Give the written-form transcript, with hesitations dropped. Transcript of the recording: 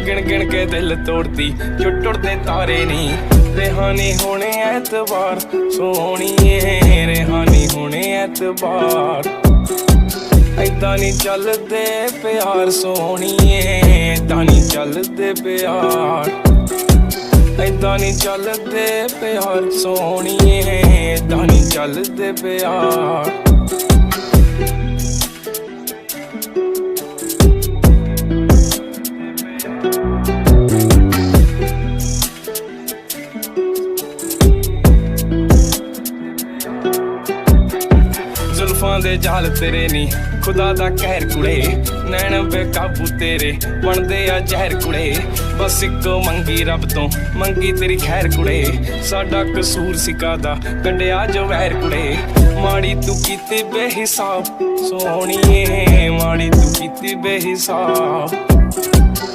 गिन गिन के दिल तोड़ती जो टुटदे तारे नी। रेहानी होने ऐतबार सोहणीए, रेहानी होने ऐतबार। ऐदां नी चलदे प्यार सोहणीए, ऐदां नी चलदे प्यार। ऐदां नी चलदे प्यार सोहणीए, ऐदां नी चलदे प्यार। जुल्फां दे जाल तेरे नी खुदा दा कहर कुड़े, नैन बेकाबू तेरे बनदे आ जहर कुड़े। बस इक मंगी रब तो मंगी तेरी खैर कुड़े, साडा कसूर सिकादा कंडिया जो वैर कुड़े। माड़ी तू कीती बेहिसाब सोहणीए, माड़ी तू कीती बेहिसाब।